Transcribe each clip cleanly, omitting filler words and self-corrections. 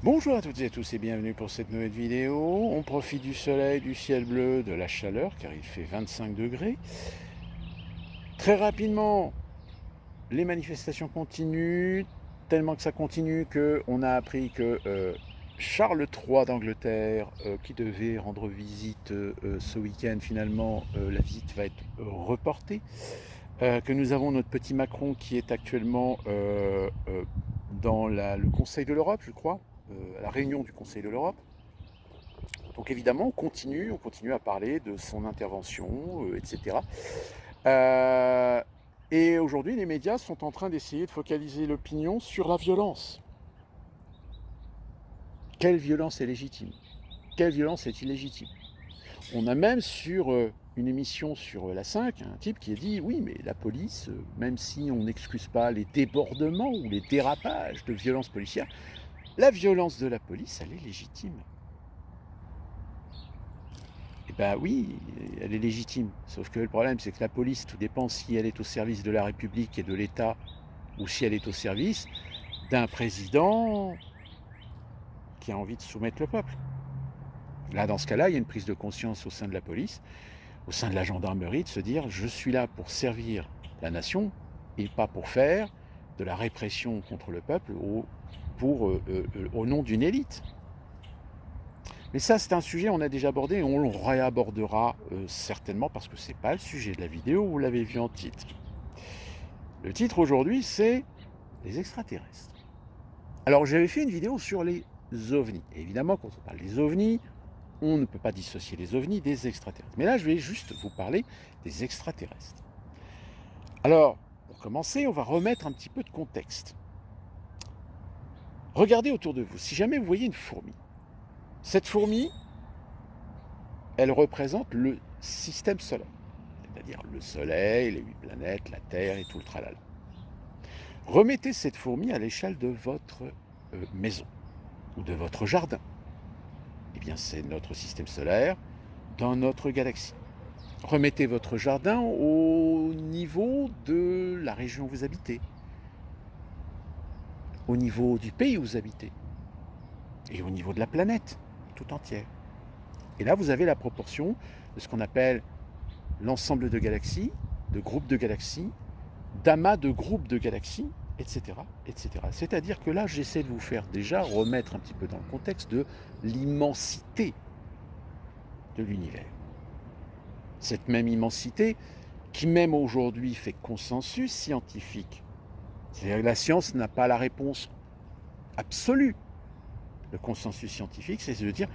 Bonjour à toutes et à tous et bienvenue pour cette nouvelle vidéo. On profite du soleil, du ciel bleu, de la chaleur car il fait 25 degrés. Très rapidement, les manifestations continuent, tellement que ça continue qu'on a appris que Charles III d'Angleterre, qui devait rendre visite ce week-end, finalement, la visite va être reportée. Que nous avons notre petit Macron qui est actuellement dans le Conseil de l'Europe, je crois, à la réunion du Conseil de l'Europe. Donc évidemment, on continue à parler de son intervention, etc. Et aujourd'hui, les médias sont en train d'essayer de focaliser l'opinion sur la violence. Quelle violence est légitime? Quelle violence est illégitime? On a même sur une émission sur la 5, un type qui a dit oui, mais la police, même si on n'excuse pas les débordements ou les dérapages de violence policière, la violence de la police, elle est légitime. Eh ben oui, elle est légitime. Sauf que le problème, c'est que la police, tout dépend si elle est au service de la République et de l'État ou si elle est au service d'un président qui a envie de soumettre le peuple. Là, dans ce cas-là, il y a une prise de conscience au sein de la police, au sein de la gendarmerie, de se dire je suis là pour servir la nation et pas pour faire de la répression contre le peuple au nom d'une élite. Mais ça, c'est un sujet qu'on a déjà abordé et on le réabordera certainement parce que c'est pas le sujet de la vidéo, vous l'avez vu en titre. Le titre aujourd'hui, c'est les extraterrestres. Alors, j'avais fait une vidéo sur les ovnis. Et évidemment, quand on parle des ovnis, on ne peut pas dissocier les ovnis des extraterrestres. Mais là, je vais juste vous parler des extraterrestres. Alors, pour commencer, on va remettre un petit peu de contexte. Regardez autour de vous. Si jamais vous voyez une fourmi, cette fourmi, elle représente le système solaire, c'est-à-dire le Soleil, les 8 planètes, la Terre et tout le tralala. Remettez cette fourmi à l'échelle de votre maison ou de votre jardin. Eh bien, c'est notre système solaire dans notre galaxie. Remettez votre jardin au niveau de la région où vous habitez, au niveau du pays où vous habitez, et au niveau de la planète tout entière. Et là, vous avez la proportion de ce qu'on appelle l'ensemble de galaxies, de groupes de galaxies, d'amas de groupes de galaxies, etc. etc. C'est-à-dire que là, j'essaie de vous faire déjà remettre un petit peu dans le contexte de l'immensité de l'univers. Cette même immensité qui même aujourd'hui fait consensus scientifique. C'est-à-dire que la science n'a pas la réponse absolue. Le consensus scientifique, c'est de dire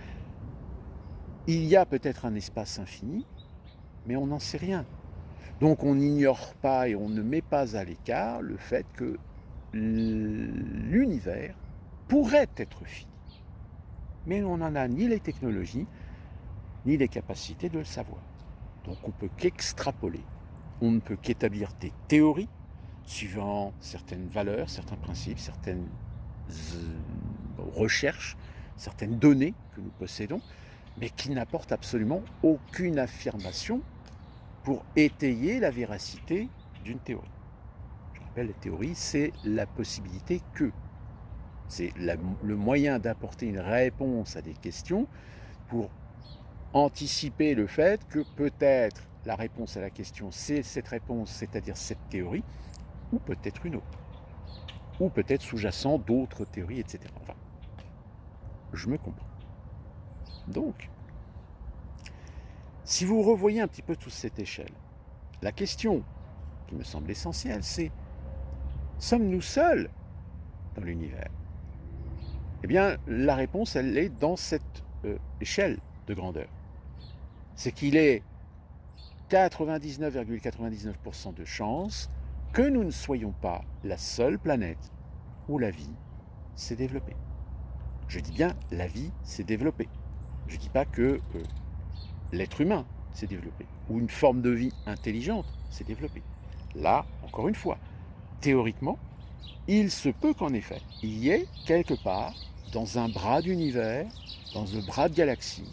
il y a peut-être un espace infini, mais on n'en sait rien. Donc on n'ignore pas et on ne met pas à l'écart le fait que l'univers pourrait être fini. Mais on n'en a ni les technologies, ni les capacités de le savoir. Donc on ne peut qu'extrapoler. On ne peut qu'établir des théories suivant certaines valeurs, certains principes, certaines recherches, certaines données que nous possédons, mais qui n'apportent absolument aucune affirmation pour étayer la véracité d'une théorie. Je rappelle, la théorie, c'est la possibilité que. C'est le moyen d'apporter une réponse à des questions pour anticiper le fait que peut-être la réponse à la question, c'est cette réponse, c'est-à-dire cette théorie, ou peut-être une autre. Ou peut-être sous-jacent d'autres théories, etc. Enfin, je me comprends. Donc, si vous revoyez un petit peu toute cette échelle, la question qui me semble essentielle, c'est sommes-nous seuls dans l'univers? Eh bien, la réponse, elle est dans cette échelle de grandeur. C'est qu'il est 99,99% de chances que nous ne soyons pas la seule planète où la vie s'est développée. Je dis bien la vie s'est développée. Je ne dis pas que l'être humain s'est développé ou une forme de vie intelligente s'est développée. Là, encore une fois, théoriquement, il se peut qu'en effet, il y ait quelque part, dans un bras d'univers, dans un bras de galaxie,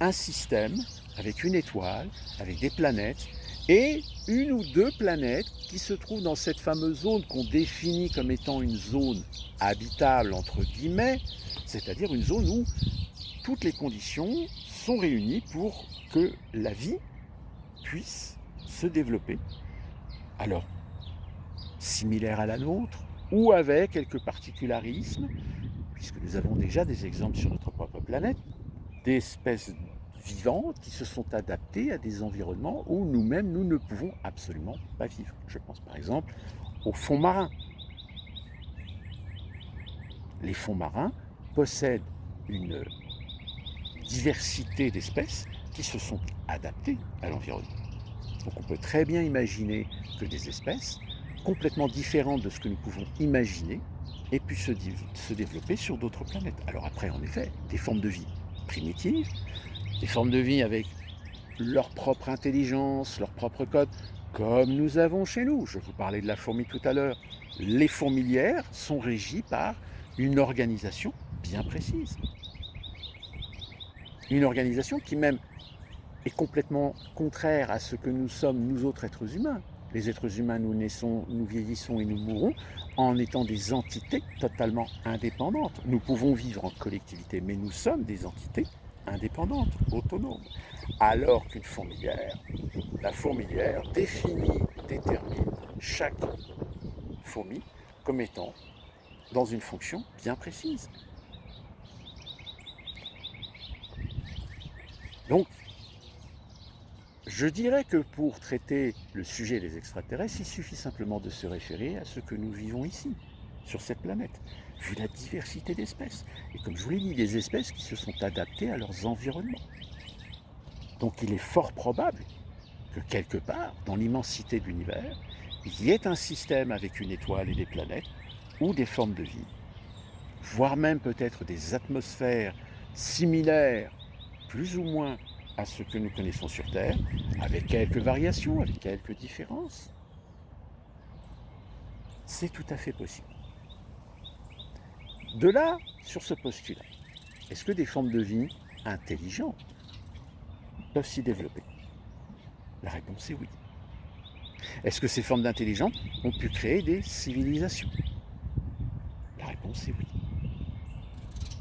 un système avec une étoile, avec des planètes, et une ou deux planètes qui se trouvent dans cette fameuse zone qu'on définit comme étant une zone habitable, entre guillemets, c'est-à-dire une zone où toutes les conditions sont réunies pour que la vie puisse se développer. Alors, similaire à la nôtre, ou avec quelques particularismes, puisque nous avons déjà des exemples sur notre propre planète, d'espèces vivantes qui se sont adaptées à des environnements où nous-mêmes, nous ne pouvons absolument pas vivre. Je pense par exemple aux fonds marins. Les fonds marins possèdent une diversité d'espèces qui se sont adaptées à l'environnement. Donc on peut très bien imaginer que des espèces complètement différentes de ce que nous pouvons imaginer aient pu se développer sur d'autres planètes. Alors après, en effet, des formes de vie primitives, des formes de vie avec leur propre intelligence, leur propre code, comme nous avons chez nous. Je vous parlais de la fourmi tout à l'heure. Les fourmilières sont régies par une organisation bien précise. Une organisation qui même est complètement contraire à ce que nous sommes, nous autres êtres humains. Les êtres humains, nous naissons, nous vieillissons et nous mourrons en étant des entités totalement indépendantes. Nous pouvons vivre en collectivité, mais nous sommes des entités indépendantes, autonomes. Alors qu'une fourmilière, la fourmilière définit, détermine chaque fourmi comme étant dans une fonction bien précise. Donc, je dirais que pour traiter le sujet des extraterrestres, il suffit simplement de se référer à ce que nous vivons ici, sur cette planète, vu la diversité d'espèces. Et comme je vous l'ai dit, des espèces qui se sont adaptées à leurs environnements. Donc il est fort probable que quelque part, dans l'immensité de l'univers, il y ait un système avec une étoile et des planètes, ou des formes de vie, voire même peut-être des atmosphères similaires, plus ou moins à ce que nous connaissons sur Terre, avec quelques variations, avec quelques différences. C'est tout à fait possible. De là, sur ce postulat, est-ce que des formes de vie intelligentes peuvent s'y développer? La réponse est oui. Est-ce que ces formes d'intelligence ont pu créer des civilisations? La réponse est oui.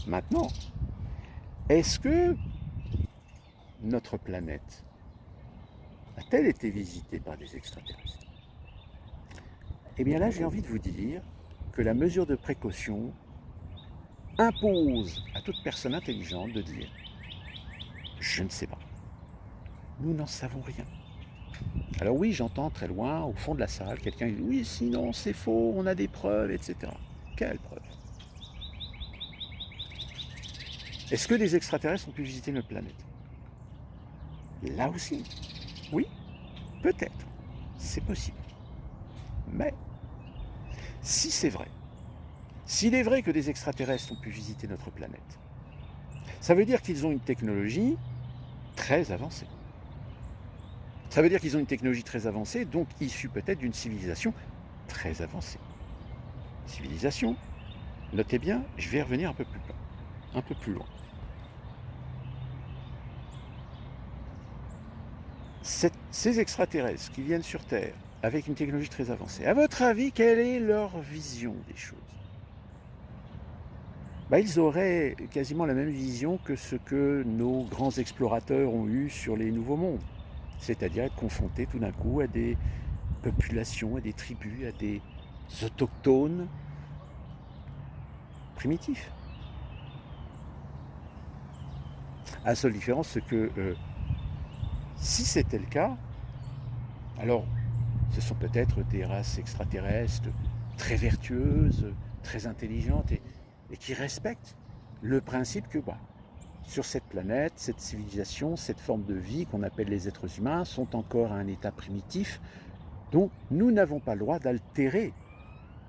Maintenant, est-ce que notre planète a-t-elle été visitée par des extraterrestres? Eh bien là, j'ai envie de vous dire que la mesure de précaution impose à toute personne intelligente de dire « je ne sais pas, nous n'en savons rien ». Alors oui, j'entends très loin, au fond de la salle, quelqu'un dit « oui, sinon c'est faux, on a des preuves, etc. » Quelles preuves? Est-ce que des extraterrestres ont pu visiter notre planète? Là aussi, oui, peut-être, c'est possible. Mais si c'est vrai, s'il est vrai que des extraterrestres ont pu visiter notre planète, ça veut dire qu'ils ont une technologie très avancée. Ça veut dire qu'ils ont une technologie très avancée, donc issue peut-être d'une civilisation très avancée. Civilisation, notez bien, je vais revenir un peu plus loin. Ces extraterrestres qui viennent sur Terre avec une technologie très avancée, à votre avis, quelle est leur vision des choses? Ils auraient quasiment la même vision que ce que nos grands explorateurs ont eu sur les Nouveaux Mondes, c'est-à-dire être confrontés tout d'un coup à des populations, à des tribus, à des autochtones primitifs. À la seule différence, c'est que si c'était le cas, alors ce sont peut-être des races extraterrestres très vertueuses, très intelligentes et qui respectent le principe que sur cette planète, cette civilisation, cette forme de vie qu'on appelle les êtres humains sont encore à un état primitif, donc nous n'avons pas le droit d'altérer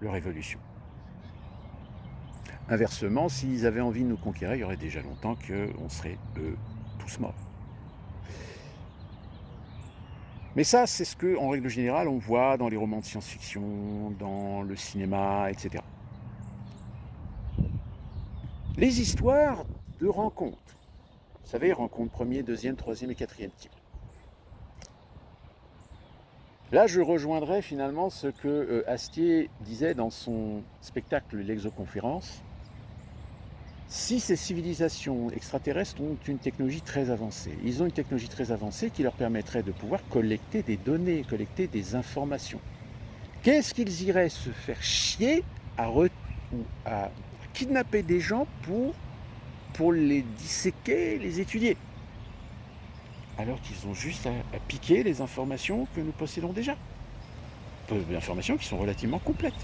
leur évolution. Inversement, s'ils avaient envie de nous conquérir, il y aurait déjà longtemps qu'on serait tous morts. Mais ça, c'est ce que, en règle générale, on voit dans les romans de science-fiction, dans le cinéma, etc. Les histoires de rencontres. Vous savez, rencontre premier, deuxième, troisième et quatrième type. Là, je rejoindrai finalement ce que Astier disait dans son spectacle L'exoconférence. Si ces civilisations extraterrestres ont une technologie très avancée, ils ont une technologie très avancée qui leur permettrait de pouvoir collecter des données, collecter des informations. Qu'est-ce qu'ils iraient se faire chier ou à kidnapper des gens pour les disséquer, les étudier, alors qu'ils ont juste à piquer les informations que nous possédons déjà. Des informations qui sont relativement complètes.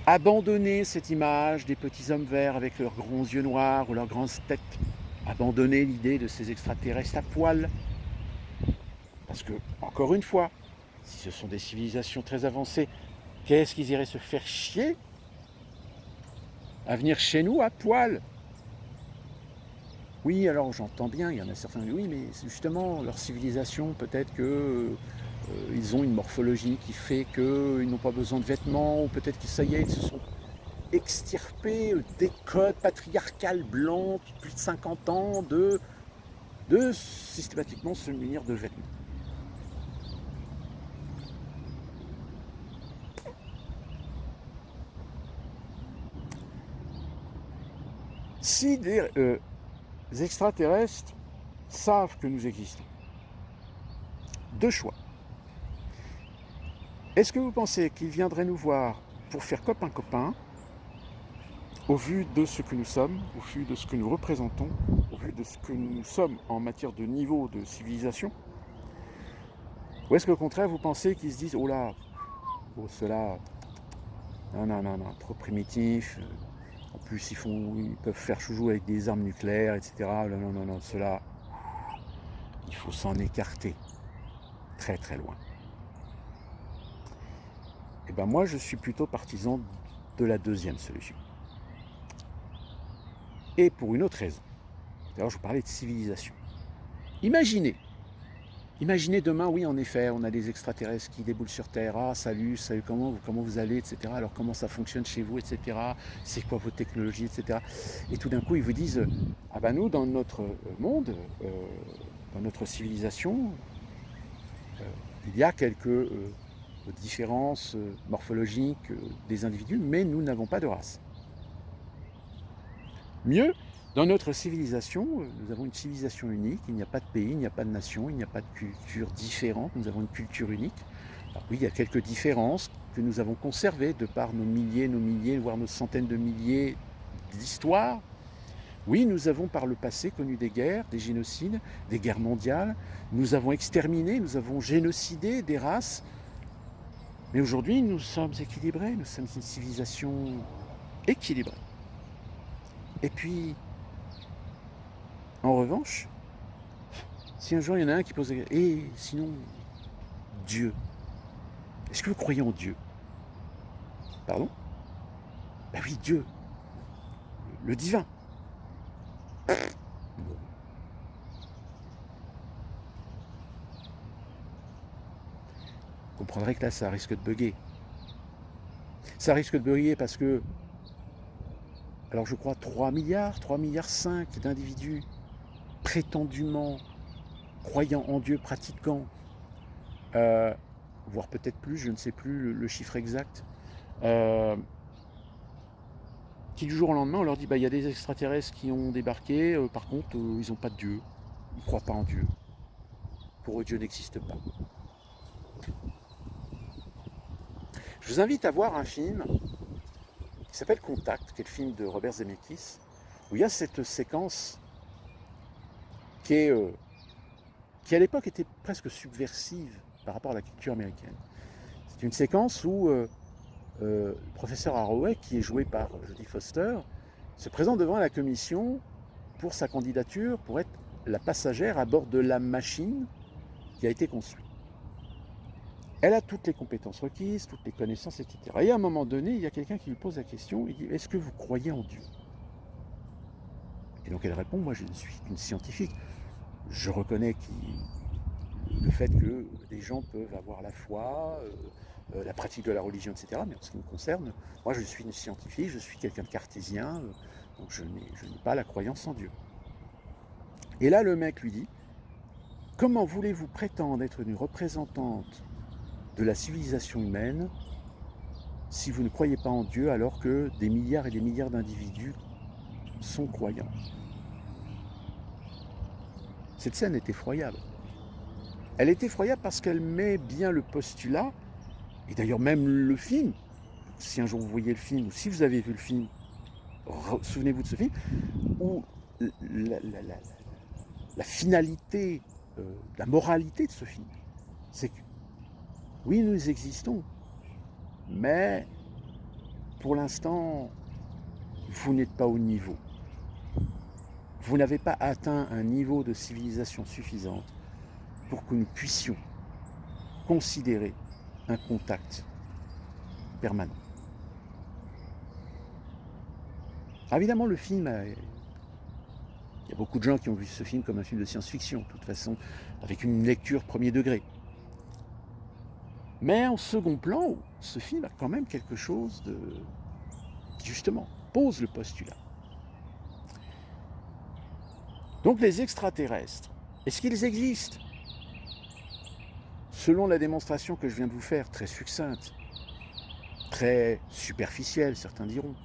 Abandonner cette image des petits hommes verts avec leurs grands yeux noirs ou leurs grandes têtes. Abandonner l'idée de ces extraterrestres à poil. Parce que, encore une fois, si ce sont des civilisations très avancées, qu'est-ce qu'ils iraient se faire chier à venir chez nous à poil? Oui, alors j'entends bien, il y en a certains qui disent oui, mais c'est justement leur civilisation, peut-être que ils ont une morphologie qui fait qu'ils n'ont pas besoin de vêtements, ou peut-être que ça y est, ils se sont extirpés des codes patriarcales blancs depuis plus de 50 ans de systématiquement se munir de vêtements. Si des extraterrestres savent que nous existons, deux choix. Est-ce que vous pensez qu'ils viendraient nous voir pour faire copain-copain, au vu de ce que nous sommes, au vu de ce que nous représentons, au vu de ce que nous sommes en matière de niveau de civilisation? Ou est-ce qu'au contraire, vous pensez qu'ils se disent, oh là, oh cela, non, trop primitif, en plus ils peuvent faire chouchou avec des armes nucléaires, etc. Non, cela, il faut s'en écarter très très loin. Et ben moi, je suis plutôt partisan de la deuxième solution. Et pour une autre raison. D'ailleurs, je vous parlais de civilisation. Imaginez demain, oui, en effet, on a des extraterrestres qui déboulent sur Terre. Ah, salut, comment vous allez, etc. Alors, comment ça fonctionne chez vous, etc. C'est quoi vos technologies, etc. Et tout d'un coup, ils vous disent, ah ben nous, dans notre monde, dans notre civilisation, il y a quelques différences morphologiques des individus, mais nous n'avons pas de race. Mieux, dans notre civilisation, nous avons une civilisation unique, il n'y a pas de pays, il n'y a pas de nation, il n'y a pas de culture différente, nous avons une culture unique. Alors oui, il y a quelques différences que nous avons conservées de par nos milliers, voire nos centaines de milliers d'histoires. Oui, nous avons par le passé connu des guerres, des génocides, des guerres mondiales, nous avons exterminé, nous avons génocidé des races, mais aujourd'hui nous sommes équilibrés, nous sommes une civilisation équilibrée. Et puis, en revanche, si un jour il y en a un qui pose la question, et sinon, Dieu, est-ce que vous croyez en Dieu? Pardon? Ben oui, Dieu, le divin. Vous comprendrez que là, ça risque de bugger. Ça risque de bugger parce que, alors je crois 3 milliards 5 d'individus prétendument croyant en Dieu, pratiquant, voire peut-être plus, je ne sais plus le chiffre exact, qui du jour au lendemain, on leur dit, bah, y a des extraterrestres qui ont débarqué, par contre, ils n'ont pas de Dieu, ils ne croient pas en Dieu. Pour eux, Dieu n'existe pas. Je vous invite à voir un film qui s'appelle Contact, qui est le film de Robert Zemeckis, où il y a cette séquence qui à l'époque était presque subversive par rapport à la culture américaine. C'est une séquence où le professeur Arroway, qui est joué par Jodie Foster, se présente devant la commission pour sa candidature pour être la passagère à bord de la machine qui a été construite. Elle a toutes les compétences requises, toutes les connaissances, etc. Et à un moment donné, il y a quelqu'un qui lui pose la question, il dit, est-ce que vous croyez en Dieu? Et donc elle répond, moi je ne suis qu'une scientifique. Je reconnais le fait que des gens peuvent avoir la foi, la pratique de la religion, etc. Mais en ce qui me concerne, moi je suis une scientifique, je suis quelqu'un de cartésien, donc je n'ai pas la croyance en Dieu. Et là le mec lui dit, Comment voulez-vous prétendre être une représentante de la civilisation humaine si vous ne croyez pas en Dieu alors que des milliards et des milliards d'individus sont croyants? Cette scène est effroyable. Elle est effroyable parce qu'elle met bien le postulat, et d'ailleurs même le film, si un jour vous voyez le film, ou si vous avez vu le film, souvenez-vous de ce film, où la finalité, la moralité de ce film, c'est que oui, nous existons, mais pour l'instant, vous n'êtes pas au niveau. Vous n'avez pas atteint un niveau de civilisation suffisante pour que nous puissions considérer un contact permanent. Alors évidemment, le film, il y a beaucoup de gens qui ont vu ce film comme un film de science-fiction, de toute façon, avec une lecture premier degré. Mais en second plan, ce film a quand même quelque chose qui justement pose le postulat. Donc les extraterrestres, est-ce qu'ils existent? Selon la démonstration que je viens de vous faire, très succincte, très superficielle, certains diront,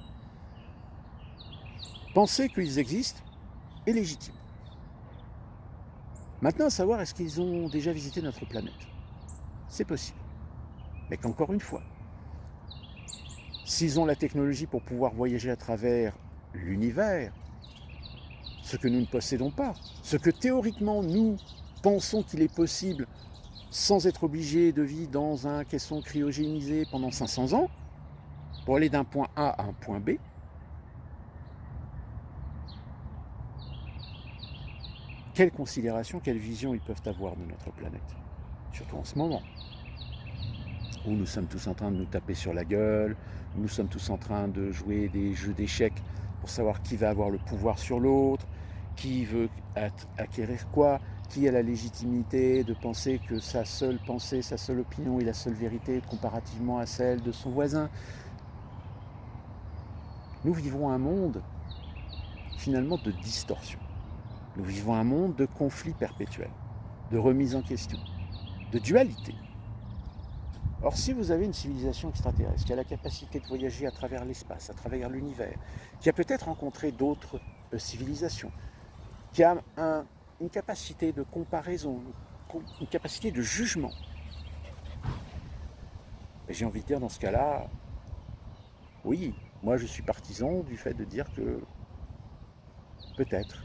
penser qu'ils existent est légitime. Maintenant, à savoir, est-ce qu'ils ont déjà visité notre planète? C'est possible. Mais qu'encore une fois, s'ils ont la technologie pour pouvoir voyager à travers l'univers, ce que nous ne possédons pas, ce que théoriquement nous pensons qu'il est possible sans être obligé de vivre dans un caisson cryogénisé pendant 500 ans, pour aller d'un point A à un point B, quelle considération, quelle vision ils peuvent avoir de notre planète, surtout en ce moment, où nous sommes tous en train de nous taper sur la gueule, où nous sommes tous en train de jouer des jeux d'échecs pour savoir qui va avoir le pouvoir sur l'autre, qui veut acquérir quoi, qui a la légitimité de penser que sa seule pensée, sa seule opinion est la seule vérité comparativement à celle de son voisin. Nous vivons un monde finalement de distorsion. Nous vivons un monde de conflits perpétuels, de remise en question, de dualité. Or, si vous avez une civilisation extraterrestre qui a la capacité de voyager à travers l'espace, à travers l'univers, qui a peut-être rencontré d'autres civilisations, qui a une capacité de comparaison, une capacité de jugement, j'ai envie de dire dans ce cas-là, oui, moi je suis partisan du fait de dire que peut-être,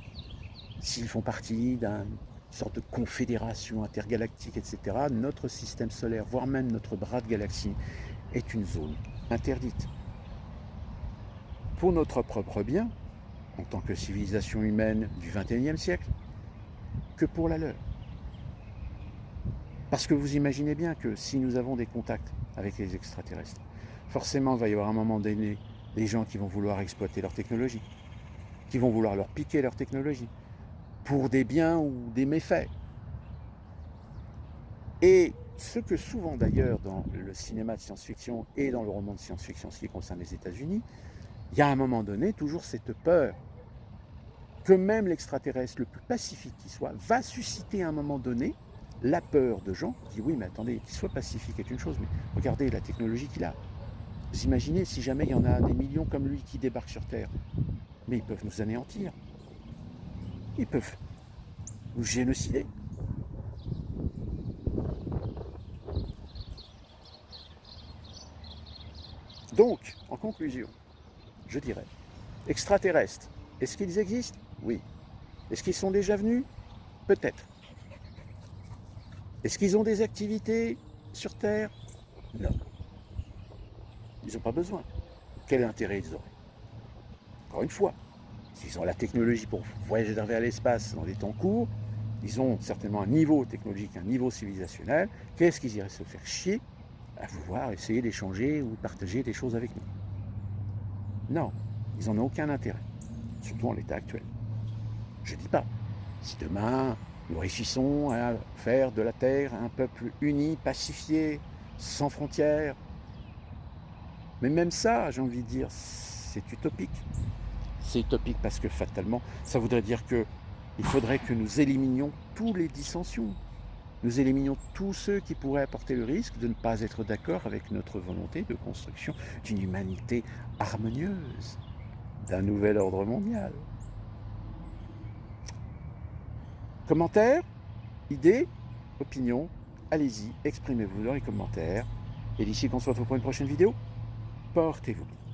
s'ils font partie d'une sorte de confédération intergalactique, etc., notre système solaire, voire même notre bras de galaxie, est une zone interdite. Pour notre propre bien, en tant que civilisation humaine du XXIe siècle, que pour la leur. Parce que vous imaginez bien que si nous avons des contacts avec les extraterrestres, forcément il va y avoir un moment donné des gens qui vont vouloir exploiter leur technologie, qui vont vouloir leur piquer leur technologie, pour des biens ou des méfaits. Et ce que souvent d'ailleurs dans le cinéma de science-fiction et dans le roman de science-fiction, ce qui concerne les États-Unis, il y a à un moment donné toujours cette peur que même l'extraterrestre le plus pacifique qui soit va susciter à un moment donné la peur de gens qui disent oui mais attendez, qu'il soit pacifique est une chose, mais regardez la technologie qu'il a. Vous imaginez si jamais il y en a des millions comme lui qui débarquent sur Terre, mais ils peuvent nous anéantir. Ils peuvent nous génocider. Donc, en conclusion, je dirais, extraterrestres, est-ce qu'ils existent? Oui. Est-ce qu'ils sont déjà venus? Peut-être. Est-ce qu'ils ont des activités sur Terre? Non. Ils n'ont pas besoin. Quel intérêt ils auraient? Encore une fois, s'ils ont la technologie pour voyager vers l'espace dans des temps courts, ils ont certainement un niveau technologique, un niveau civilisationnel. Qu'est-ce qu'ils iraient se faire chier à vouloir essayer d'échanger ou de partager des choses avec nous? Non, ils n'en ont aucun intérêt, surtout en l'état actuel. Je ne dis pas, si demain nous réussissons à faire de la Terre un peuple uni, pacifié, sans frontières, mais même ça, j'ai envie de dire, c'est utopique. C'est utopique parce que fatalement, ça voudrait dire qu'il faudrait que nous éliminions toutes les dissensions, Nous éliminons tous ceux qui pourraient apporter le risque de ne pas être d'accord avec notre volonté de construction d'une humanité harmonieuse, d'un nouvel ordre mondial. Commentaires, idées, opinions, allez-y, exprimez-vous dans les commentaires. Et d'ici qu'on se retrouve pour une prochaine vidéo, portez-vous bien.